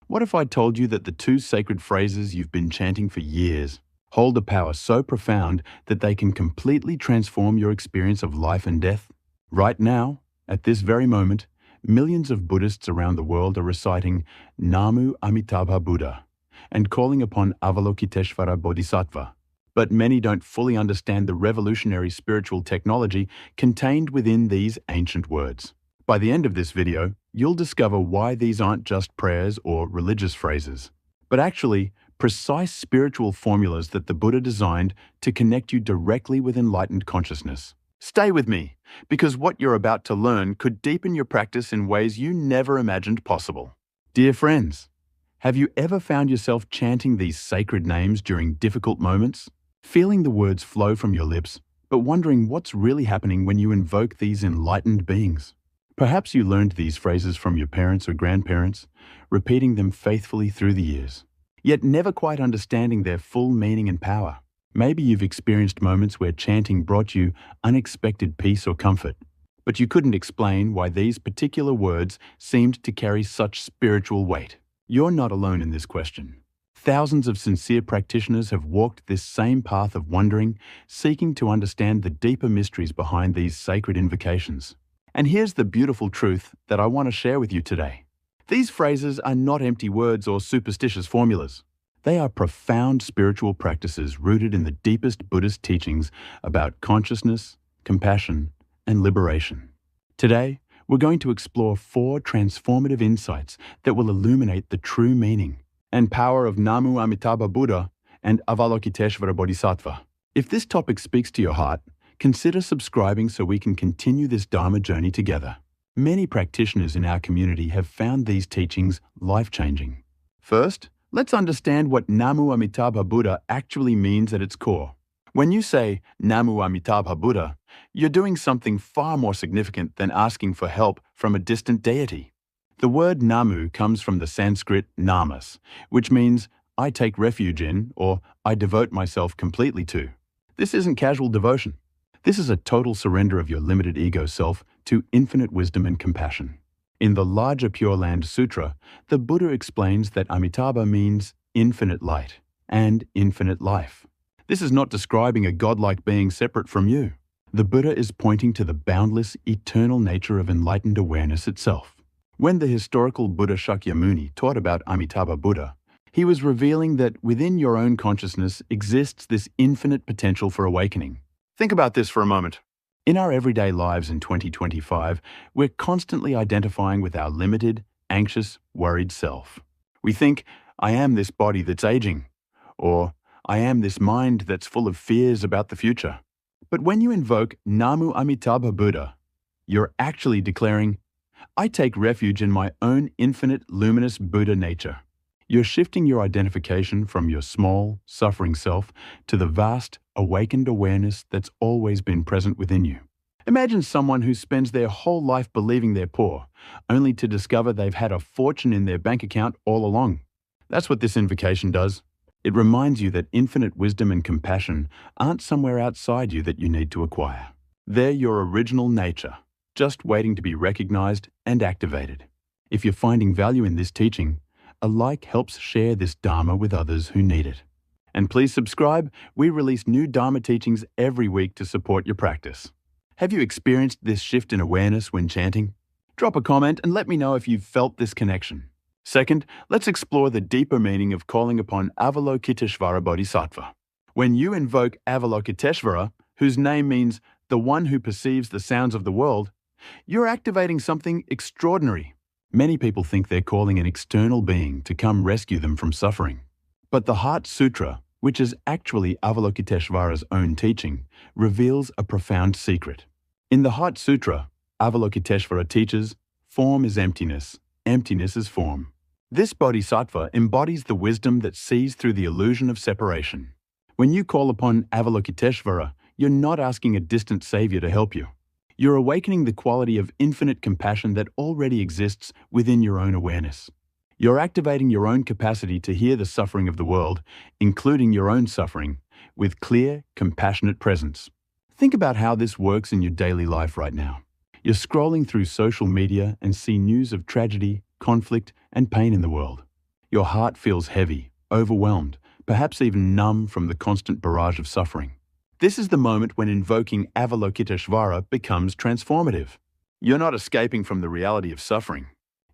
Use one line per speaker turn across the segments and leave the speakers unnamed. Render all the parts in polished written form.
What if I told you that the two sacred phrases you've been chanting for years hold a power so profound that they can completely transform your experience of life and death? Right now, at this very moment, millions of Buddhists around the world are reciting Namu Amitabha Buddha and calling upon Avalokiteshvara Bodhisattva. But many don't fully understand the revolutionary spiritual technology contained within these ancient words. By the end of this video, you'll discover why these aren't just prayers or religious phrases, but actually precise spiritual formulas that the Buddha designed to connect you directly with enlightened consciousness. Stay with me, because what you're about to learn could deepen your practice in ways you never imagined possible. Dear friends, have you ever found yourself chanting these sacred names during difficult moments? Feeling the words flow from your lips, but wondering what's really happening when you invoke these enlightened beings? Perhaps you learned these phrases from your parents or grandparents, repeating them faithfully through the years, yet never quite understanding their full meaning and power. Maybe you've experienced moments where chanting brought you unexpected peace or comfort, but you couldn't explain why these particular words seemed to carry such spiritual weight. You're not alone in this question. Thousands of sincere practitioners have walked this same path of wondering, seeking to understand the deeper mysteries behind these sacred invocations. And here's the beautiful truth that I want to share with you today. These phrases are not empty words or superstitious formulas. They are profound spiritual practices rooted in the deepest Buddhist teachings about consciousness, compassion, and liberation. Today, we're going to explore 4 transformative insights that will illuminate the true meaning and power of Namu Amitabha Buddha and Avalokiteshvara Bodhisattva. If this topic speaks to your heart, consider subscribing so we can continue this Dharma journey together. Many practitioners in our community have found these teachings life-changing. First, let's understand what Namu Amitabha Buddha actually means at its core. When you say Namu Amitabha Buddha, you're doing something far more significant than asking for help from a distant deity. The word Namu comes from the Sanskrit namas, which means I take refuge in or I devote myself completely to. This isn't casual devotion. This is a total surrender of your limited ego self to infinite wisdom and compassion. In the larger Pure Land Sutra, the Buddha explains that Amitabha means infinite light and infinite life. This is not describing a godlike being separate from you. The Buddha is pointing to the boundless, eternal nature of enlightened awareness itself. When the historical Buddha Shakyamuni taught about Amitabha Buddha, he was revealing that within your own consciousness exists this infinite potential for awakening. Think about this for a moment. In our everyday lives in 2025, we're constantly identifying with our limited, anxious, worried self. We think, I am this body that's aging, or I am this mind that's full of fears about the future. But when you invoke Namu Amitabha Buddha, you're actually declaring, I take refuge in my own infinite, luminous Buddha nature. You're shifting your identification from your small, suffering self to the vast, awakened awareness that's always been present within you. Imagine someone who spends their whole life believing they're poor, only to discover they've had a fortune in their bank account all along. That's what this invocation does. It reminds you that infinite wisdom and compassion aren't somewhere outside you that you need to acquire. They're your original nature, just waiting to be recognized and activated. If you're finding value in this teaching, a like helps share this Dharma with others who need it. And please subscribe. We release new Dharma teachings every week to support your practice. Have you experienced this shift in awareness when chanting? Drop a comment and let me know if you've felt this connection. Second, let's explore the deeper meaning of calling upon Avalokiteshvara Bodhisattva. When you invoke Avalokiteshvara, whose name means the one who perceives the sounds of the world, you're activating something extraordinary. Many people think they're calling an external being to come rescue them from suffering. But the Heart Sutra, which is actually Avalokiteshvara's own teaching, reveals a profound secret. In the Heart Sutra, Avalokiteshvara teaches, form is emptiness, emptiness is form. This bodhisattva embodies the wisdom that sees through the illusion of separation. When you call upon Avalokiteshvara, you're not asking a distant savior to help you. You're awakening the quality of infinite compassion that already exists within your own awareness. You're activating your own capacity to hear the suffering of the world, including your own suffering, with clear, compassionate presence. Think about how this works in your daily life right now. You're scrolling through social media and see news of tragedy, conflict, and pain in the world. Your heart feels heavy, overwhelmed, perhaps even numb from the constant barrage of suffering. This is the moment when invoking Avalokiteshvara becomes transformative. You're not escaping from the reality of suffering.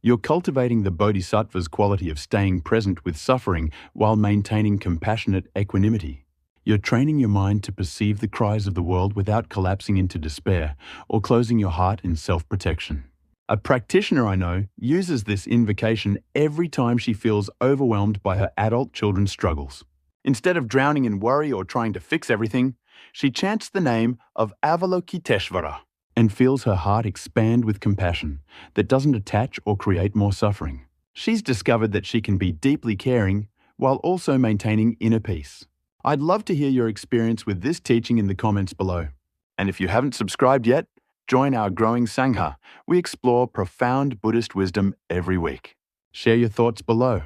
You're cultivating the Bodhisattva's quality of staying present with suffering while maintaining compassionate equanimity. You're training your mind to perceive the cries of the world without collapsing into despair or closing your heart in self-protection. A practitioner I know uses this invocation every time she feels overwhelmed by her adult children's struggles. Instead of drowning in worry or trying to fix everything, she chants the name of Avalokiteshvara and feels her heart expand with compassion that doesn't attach or create more suffering. She's discovered that she can be deeply caring while also maintaining inner peace. I'd love to hear your experience with this teaching in the comments below. And if you haven't subscribed yet, join our growing Sangha. We explore profound Buddhist wisdom every week. Share your thoughts below.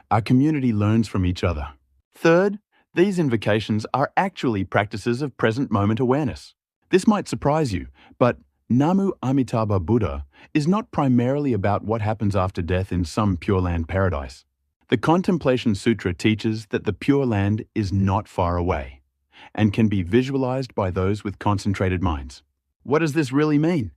Our community learns from each other. Third, these invocations are actually practices of present moment awareness. This might surprise you, but Namu Amitabha Buddha is not primarily about what happens after death in some Pure Land paradise. The Contemplation Sutra teaches that the Pure Land is not far away and can be visualized by those with concentrated minds. What does this really mean?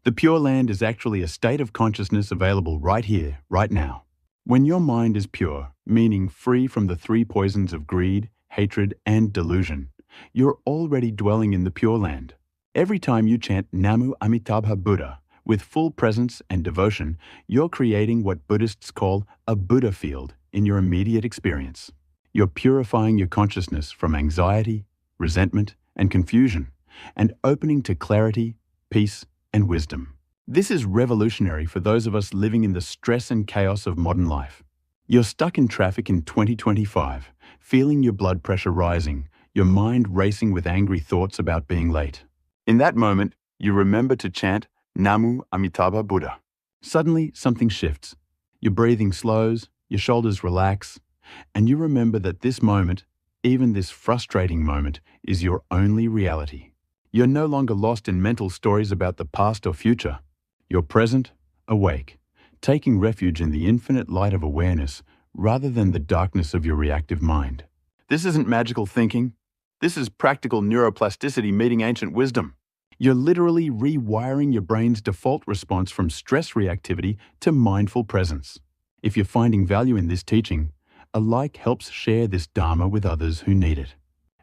The Pure Land is actually a state of consciousness available right here, right now. When your mind is pure, meaning free from the three poisons of greed, hatred, and delusion, you're already dwelling in the Pure Land. Every time you chant Namu Amitabha Buddha with full presence and devotion, you're creating what Buddhists call a Buddha field in your immediate experience. You're purifying your consciousness from anxiety, resentment, and confusion, and opening to clarity, peace, and wisdom. This is revolutionary for those of us living in the stress and chaos of modern life. You're stuck in traffic in 2025, feeling your blood pressure rising, your mind racing with angry thoughts about being late. In that moment, you remember to chant Namu Amitabha Buddha. Suddenly, something shifts. Your breathing slows, your shoulders relax, and you remember that this moment, even this frustrating moment, is your only reality. You're no longer lost in mental stories about the past or future. You're present, awake, taking refuge in the infinite light of awareness rather than the darkness of your reactive mind. This isn't magical thinking. This is practical neuroplasticity meeting ancient wisdom. You're literally rewiring your brain's default response from stress reactivity to mindful presence. If you're finding value in this teaching, a like helps share this Dharma with others who need it.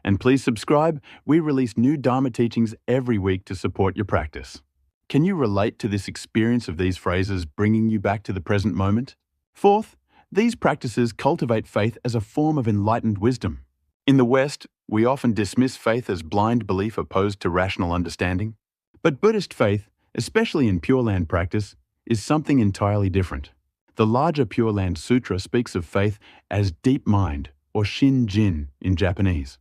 And please subscribe. We release new Dharma teachings every week to support your practice. Can you relate to this experience of these phrases bringing you back to the present moment? Fourth, these practices cultivate faith as a form of enlightened wisdom. In the West, we often dismiss faith as blind belief opposed to rational understanding. But Buddhist faith, especially in Pure Land practice, is something entirely different. The larger Pure Land Sutra speaks of faith as deep mind, or shin-jin in Japanese,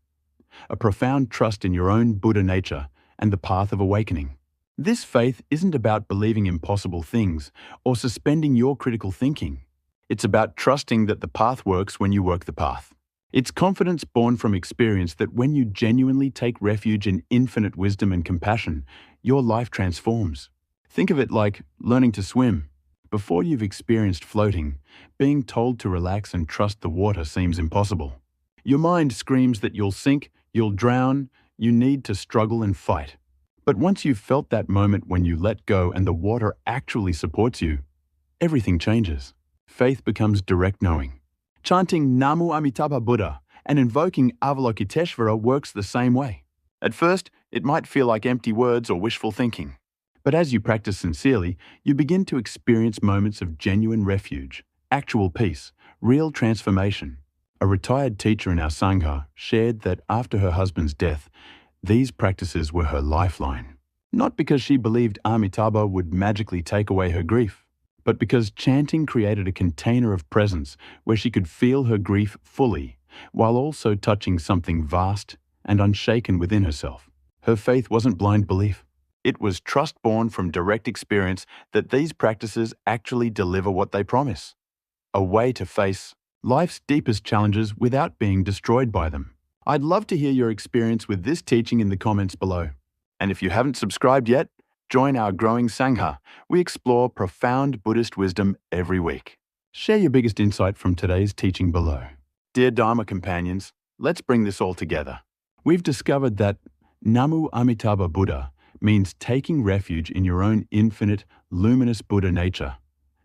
a profound trust in your own Buddha nature and the path of awakening. This faith isn't about believing impossible things or suspending your critical thinking. It's about trusting that the path works when you work the path. It's confidence born from experience that when you genuinely take refuge in infinite wisdom and compassion, your life transforms. Think of it like learning to swim. Before you've experienced floating, being told to relax and trust the water seems impossible. Your mind screams that you'll sink, you'll drown, you need to struggle and fight. But once you've felt that moment when you let go and the water actually supports you, everything changes. Faith becomes direct knowing. Chanting Namu Amitabha Buddha and invoking Avalokiteshvara works the same way. At first, it might feel like empty words or wishful thinking. But as you practice sincerely, you begin to experience moments of genuine refuge, actual peace, real transformation. A retired teacher in our Sangha shared that after her husband's death, these practices were her lifeline. Not because she believed Amitabha would magically take away her grief, but because chanting created a container of presence where she could feel her grief fully, while also touching something vast and unshaken within herself. Her faith wasn't blind belief. It was trust born from direct experience that these practices actually deliver what they promise. A way to face life's deepest challenges without being destroyed by them. I'd love to hear your experience with this teaching in the comments below. And if you haven't subscribed yet, join our growing Sangha. We explore profound Buddhist wisdom every week. Share your biggest insight from today's teaching below. Dear Dharma companions, let's bring this all together. We've discovered that Namu Amitabha Buddha means taking refuge in your own infinite, luminous Buddha nature,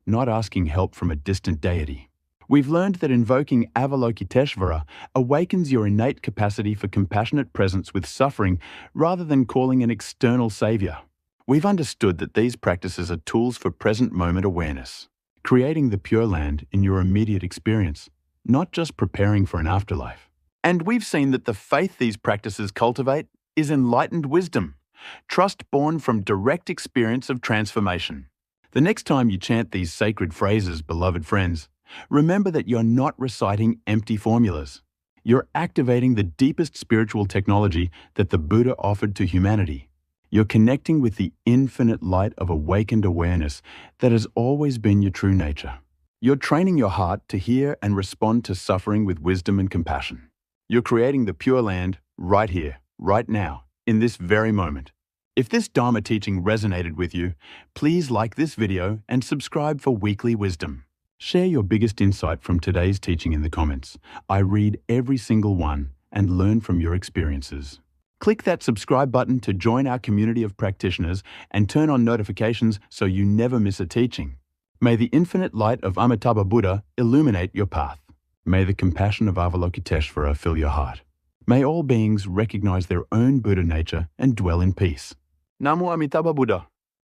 not asking help from a distant deity. We've learned that invoking Avalokiteshvara awakens your innate capacity for compassionate presence with suffering rather than calling an external savior. We've understood that these practices are tools for present moment awareness, creating the Pure Land in your immediate experience, not just preparing for an afterlife. And we've seen that the faith these practices cultivate is enlightened wisdom, trust born from direct experience of transformation. The next time you chant these sacred phrases, beloved friends, remember that you're not reciting empty formulas. You're activating the deepest spiritual technology that the Buddha offered to humanity. You're connecting with the infinite light of awakened awareness that has always been your true nature. You're training your heart to hear and respond to suffering with wisdom and compassion. You're creating the Pure Land right here, right now, in this very moment. If this Dharma teaching resonated with you, please like this video and subscribe for weekly wisdom. Share your biggest insight from today's teaching in the comments. I read every single one and learn from your experiences. Click that subscribe button to join our community of practitioners and turn on notifications so you never miss a teaching. May the infinite light of Amitabha Buddha illuminate your path. May the compassion of Avalokiteshvara fill your heart. May all beings recognize their own Buddha nature and dwell in peace. Namu Amitabha Buddha.